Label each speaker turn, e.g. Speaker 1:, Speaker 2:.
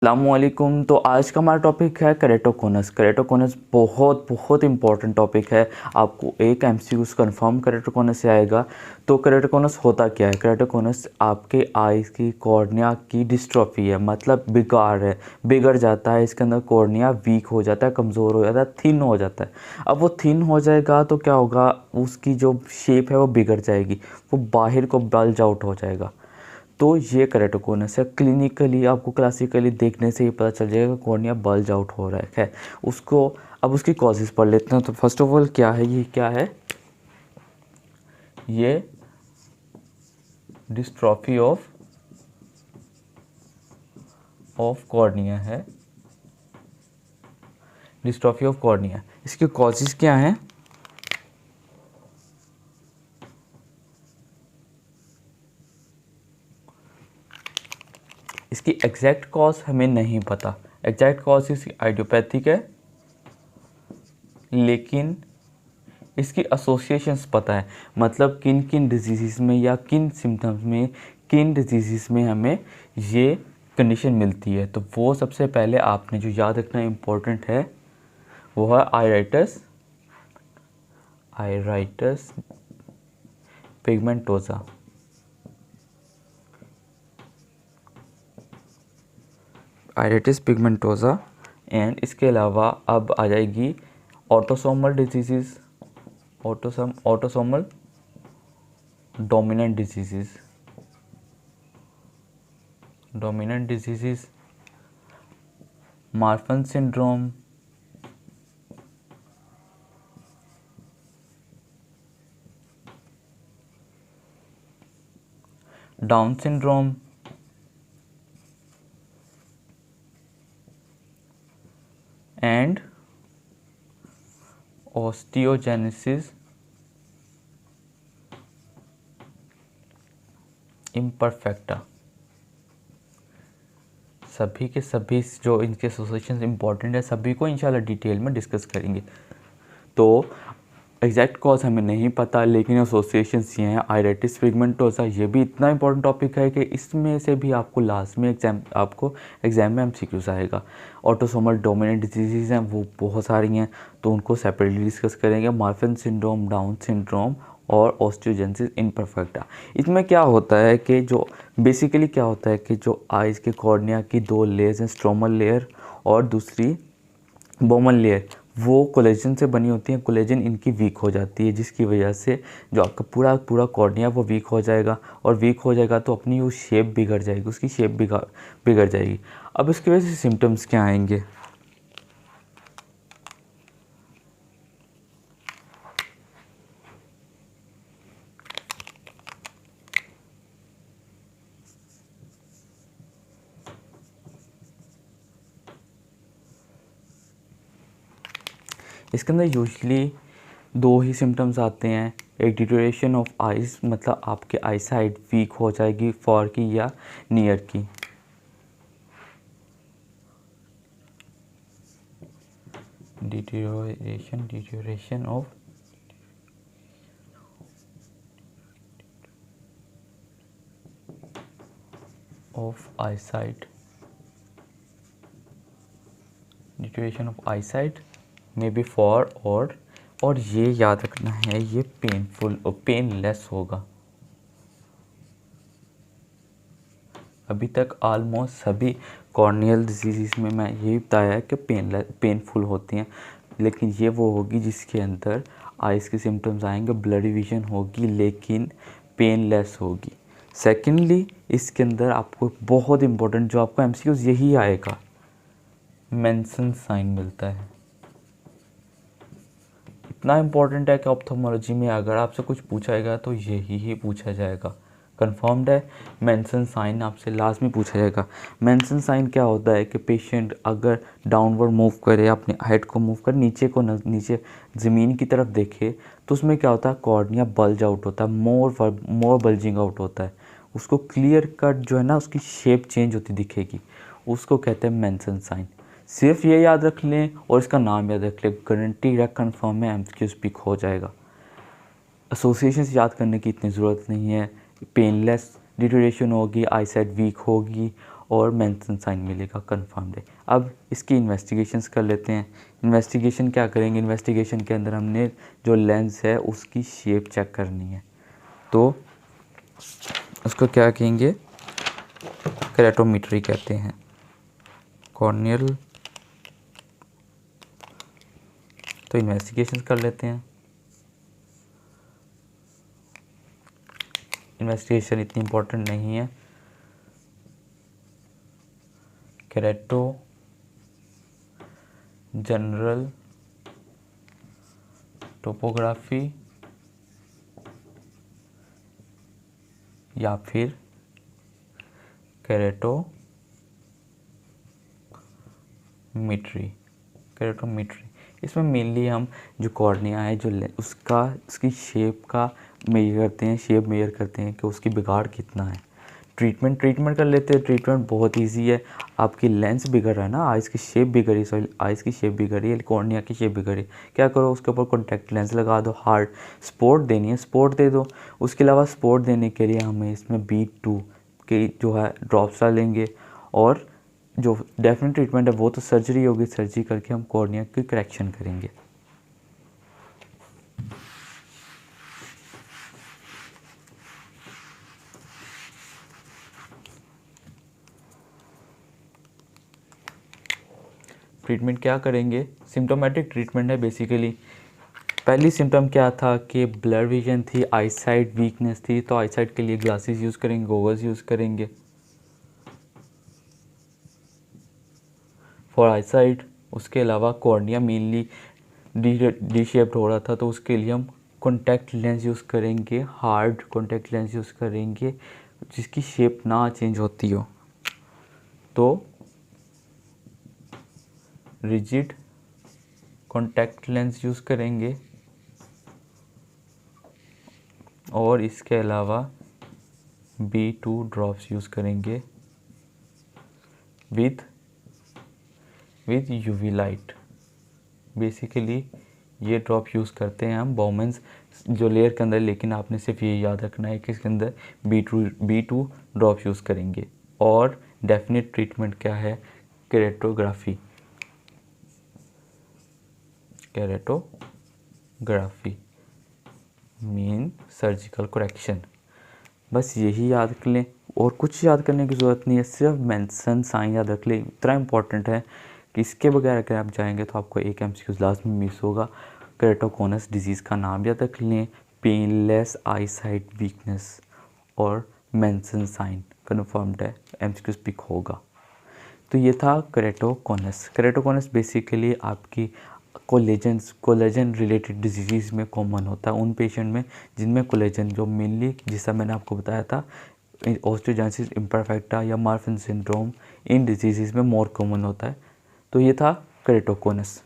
Speaker 1: अस्सलामुअलैकुम। तो आज का हमारा टॉपिक है केरेटोकोनस। केरेटोकोनस बहुत बहुत इंपॉर्टेंट टॉपिक है। आपको एक एमसीक्यूज कंफर्म केरेटोकोनस से आएगा। तो केरेटोकोनस होता क्या है? केरेटोकोनस आपके आईज की कॉर्निया की डिस्ट्रॉफी है, मतलब बिगाड़ है, बिगड़ जाता है। इसके अंदर कॉर्निया वीक हो जाता है, कमज़ोर हो जाता है, थिन हो जाता है। अब वो थिन हो जाएगा तो क्या होगा, उसकी जो शेप है वो बिगड़ जाएगी, वो बाहर को बल्ज आउट हो जाएगा। तो ये केरेटोकोनस है। क्लिनिकली आपको क्लासिकली देखने से ही पता चल जाएगा कॉर्निया बल्ज आउट हो रहा है उसको। अब उसकी कॉजेज़ पढ़ लेते हैं। तो फर्स्ट ऑफ ऑल क्या है, ये क्या है? ये डिस्ट्रॉफी ऑफ कॉर्निया है। डिस्ट्रॉफी ऑफ कॉर्निया, इसके कॉजेज़ क्या हैं? इसकी एग्जैक्ट कॉज हमें नहीं पता। एग्जैक्ट कॉज इसकी आइडियोपैथिक है, लेकिन इसकी एसोसिएशंस पता है, मतलब किन किन डिजीज़ में या किन सिम्टम्स में, किन डिजीज़ में हमें ये कंडीशन मिलती है। तो वो सबसे पहले आपने जो याद रखना इम्पोर्टेंट है वो है आयराइटस पिगमेंटोसा। आयराइटिस पिगमेंटोसा। एंड इसके अलावा अब आ जाएगी autosomal disease, autosomal dominant disease, Marfan syndrome, down syndrome, and osteogenesis imperfecta. सभी के सभी जो इनके एसोसिएशन इंपॉर्टेंट है, सभी को इंशाल्लाह डिटेल में डिस्कस करेंगे। तो एग्जैक्ट कॉज हमें नहीं पता, लेकिन एसोसिएशंस ये हैं। आयराइटिस पिगमेंटोसा ये भी इतना इंपॉर्टेंट टॉपिक है कि इसमें से भी आपको लास्ट में एग्जाम में एमसीक्यूज आएगा। ऑटोसोमल डोमिनेंट डिजीज़ हैं, वो बहुत सारी हैं, तो उनको सेपरेटली डिस्कस करेंगे। मार्फन सिंड्रोम, डाउन सिंड्रोम और ऑस्टियोजेनेसिस इम्परफेक्टा। इसमें क्या होता है कि जो बेसिकली क्या होता है कि जो आइज़ के कॉर्निया की दो लेयर्स हैं, स्ट्रोमल लेयर और दूसरी बोमन लेयर, वो कोलेजन से बनी होती हैं। कोलेजन इनकी वीक हो जाती है, जिसकी वजह से जो आपका पूरा पूरा कॉर्निया वो वीक हो जाएगा। और वीक हो जाएगा तो अपनी वो शेप बिगड़ जाएगी, उसकी शेप बिगड़ जाएगी। अब इसकी वजह से सिम्टम्स क्या आएंगे? इसके अंदर यूजली दो ही सिम्टम्स आते हैं। एक डिटोरेशन ऑफ आइज़, मतलब आपके आई साइड वीक हो जाएगी, फॉर की या नियर की। Deterioration of eyesight, deterioration of eyesight may be for और ये याद रखना है, ये पेनफुल और पेनलेस होगा। अभी तक ऑलमोस्ट सभी कॉर्नियल डिजीज़ में मैं यही बताया है कि पेनफुल होती हैं, लेकिन ये वो होगी जिसके अंदर आइज़ के सिम्टम्स आएंगे, ब्लडी विजन होगी, लेकिन पेनलेस होगी। सेकेंडली, इसके अंदर आपको बहुत इंपॉर्टेंट जो आपको एमसीक्यूज यही आएगा, मेंशन साइन मिलता है। इतना इम्पोर्टेंट है कि ऑप्थेल्मोलॉजी में अगर आपसे कुछ पूछाएगा तो यही ही पूछा जाएगा। कंफर्म्ड है, मेंशन साइन आपसे लास्ट में पूछा जाएगा। मेंशन साइन क्या होता है कि पेशेंट अगर डाउनवर्ड मूव करे, अपने हेड को मूव करे, नीचे ज़मीन की तरफ देखे, तो उसमें क्या होता है, कॉर्निया बल्ज आउट होता है, मोर बल्जिंग आउट होता है। उसको क्लियर कट जो है ना, उसकी शेप चेंज होती दिखेगी, उसको कहते हैं मेंशन साइन। सिर्फ ये याद रख लें और इसका नाम याद रख लें, गारंटी है कन्फर्म में एमसीक्यू पिक हो जाएगा। एसोसिएशन याद करने की इतनी ज़रूरत नहीं है। पेनलेस डिटोरेशन होगी, आईसाइट वीक होगी और मेंशन साइन मिलेगा, कन्फर्म्ड है। अब इसकी इन्वेस्टिगेशंस कर लेते हैं। इन्वेस्टिगेशन क्या करेंगे, इन्वेस्टिगेशन के अंदर हमने जो लेंस है उसकी शेप चेक करनी है, तो उसको क्या कहेंगे, केरेटोमेट्री कहते हैं, कॉर्नियल। तो इन्वेस्टिगेशन कर लेते हैं। इन्वेस्टिगेशन इतनी इम्पोर्टेंट नहीं है। केरेटो जनरल टोपोग्राफी या फिर केरेटोमेट्री। इसमें मेनली हम जो कॉर्निया है जो उसकी शेप का मेजर करते हैं, शेप मेजर करते हैं कि उसकी बिगाड़ कितना है। ट्रीटमेंट कर लेते हैं। ट्रीटमेंट बहुत इजी है। आपकी लेंस बिगड़ रहा है ना, आइज़ की शेप बिगड़ी, सॉरी आइज़ की शेप बिगड़ी है, कॉर्निया की शेप बिगड़ी, क्या करो उसके ऊपर कॉन्टैक्ट लेंस लगा दो, हार्ड सपोर्ट देनी है, सपोर्ट दे दो। उसके अलावा सपोर्ट देने के लिए हमें इसमें B2 के जो है ड्रॉप्स डालेंगे, और जो डेफिनेट ट्रीटमेंट है वो तो सर्जरी होगी, सर्जरी करके हम कॉर्निया की करेक्शन करेंगे। ट्रीटमेंट क्या करेंगे, सिम्टोमेटिक ट्रीटमेंट है बेसिकली। पहली सिम्टम क्या था कि ब्लर विजन थी, आई साइट वीकनेस थी, तो आई साइट के लिए ग्लासेस यूज़ करेंगे, गोगल्स यूज़ करेंगे फॉर आई साइट। उसके अलावा कॉर्निया मेनली डी शेप्ड हो रहा था, तो उसके लिए हम कॉन्टैक्ट लेंस यूज़ करेंगे, हार्ड कॉन्टैक्ट लेंस यूज़ करेंगे जिसकी शेप ना चेंज होती हो, तो रिजिड कॉन्टैक्ट लेंस यूज़ करेंगे। और इसके अलावा B2 ड्रॉप्स यूज़ करेंगे विद UV लाइट। बेसिकली ये ड्रॉप यूज़ करते हैं हम बाउमेंस जो लेयर के अंदर, लेकिन आपने सिर्फ ये याद रखना है कि इसके अंदर B2 ड्रॉप यूज़ करेंगे। और डेफिनेट ट्रीटमेंट क्या है, केरेटोग्राफी मीन सर्जिकल करेक्शन। बस यही याद कर लें, और कुछ याद करने की ज़रूरत नहीं है, सिर्फ मेंशन साइन याद रख लें। इतना इम्पोर्टेंट है कि इसके बगैर अगर आप जाएंगे तो आपको एक MCQ लास्ट में मिस होगा। केरेटोकोनस डिजीज़ का नाम याद रख लें, पेनलेस आई साइट वीकनेस और मेंशन साइन, कन्फर्म्ड है, MCQ पिक होगा। तो ये था केरेटोकोनस बेसिकली आपकी कोलेजन रिलेटेड डिजीज़ में कॉमन होता है, उन पेशेंट में जिनमें कोलेजन जो मेनली, जिसका मैंने आपको बताया था ऑस्टियोजेनेसिस इम्परफेक्टा या मार्फन सिंड्रोम, इन डिजीज़ में मोर कॉमन होता है। तो ये था केरेटोकोनस।